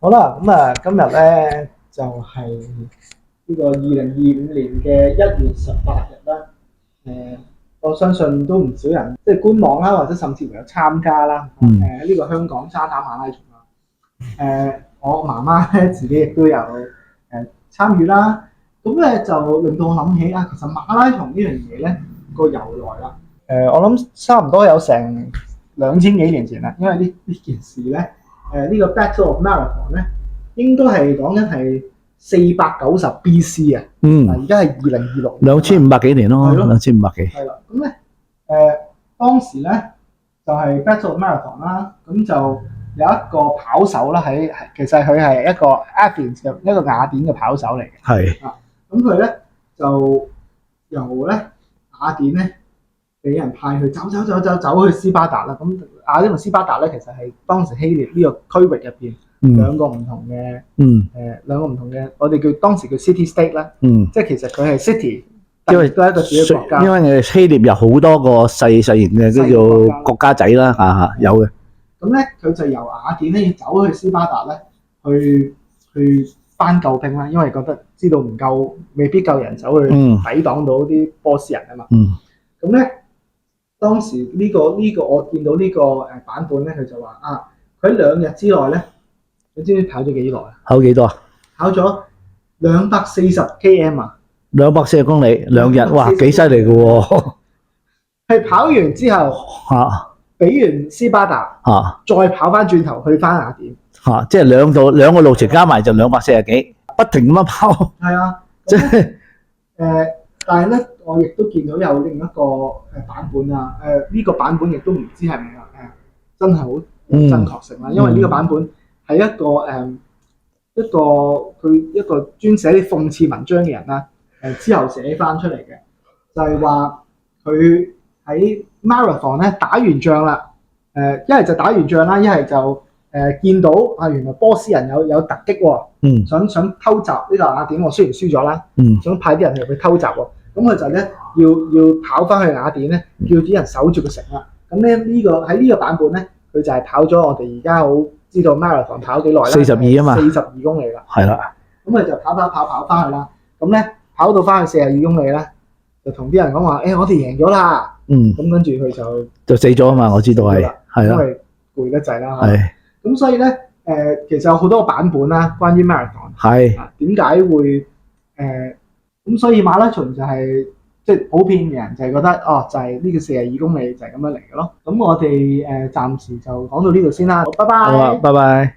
好啦，今日咧就係呢個2025年嘅1月18日啦。我相信都唔少人即係觀望啦，或者甚至乎有參加啦。呢個香港沙灘馬拉松啦。我媽媽咧自己亦都有參與啦。咁咧就令到我諗起啊，其實馬拉松呢樣嘢咧個由來啦。我諗差唔多有成2000幾年前啦，因為呢件事咧。呢個 Battle of Marathon 咧，應該係講緊係490 BC 啊。而家係2026年。2500幾年咯，係咯2500幾。係啦，咁咧當時咧就係 Battle of Marathon 啦，咁就有一個跑手啦，其實佢係一個 Athens 嘅一個雅典嘅跑手嚟嘅。係。咁佢咧就由咧雅典咧俾人派去走去斯巴達啦。咁雅典同斯巴達咧，其實係當時希臘呢個區域入邊兩個唔同嘅兩個唔同嘅，我哋當時叫 city state 啦。即係其實佢係 city， 因為都係一個自己國家。因為希臘有好多個細型嘅叫做國家仔啦，有嘅。咁咧佢就由雅典咧要走去斯巴達咧，去搬救兵啦，因為覺得知道唔夠，未必夠人手去抵擋到啲波斯人啊嘛。咁咧。當時呢個我見到呢個版本咧，佢就話啊，佢喺2日之內咧，你知唔知跑咗幾耐啊？跑幾多啊？跑咗240 km 啊！240公里2日，哇，幾犀利嘅喎！係跑完之後俾完斯巴達再跑翻轉頭去翻雅典即係兩個路程加埋就240幾，不停咁樣跑。係啊，即係但係咧，我亦都見到有另一個版本啊。呢個版本亦都唔知係咪真係好真確性啦。因為呢個版本係一個專寫啲諷刺文章嘅人啦。之後寫翻出嚟嘅就係話佢喺 Marathon 咧打完仗啦。一係就打完仗啦，一係就見到原來波斯人有突擊喎。想偷襲呢個雅典。我雖然輸咗啦，想派啲人入去偷襲喎。咁佢就咧要跑翻去雅典咧，叫啲人守住個城啦。咁咧喺呢個版本咧，佢就係跑咗我哋而家好知道 Marathon 跑幾耐啦，42啊嘛，42公里啦。係啦。咁佢就跑翻去啦。咁咧跑到翻去42公里咧，就同啲人講話：我哋贏咗啦！咁跟住佢就死咗啊嘛！我知道係啦，因為攰得滯啦。係。咁所以咧其實有好多個版本啦，關於 Marathon 係點解會咁所以馬拉松就係即係普遍嘅人就係覺得就係呢個42公里就係咁樣嚟嘅咯。咁我哋暫時就講到呢度先啦。好，拜拜。好啊，拜拜。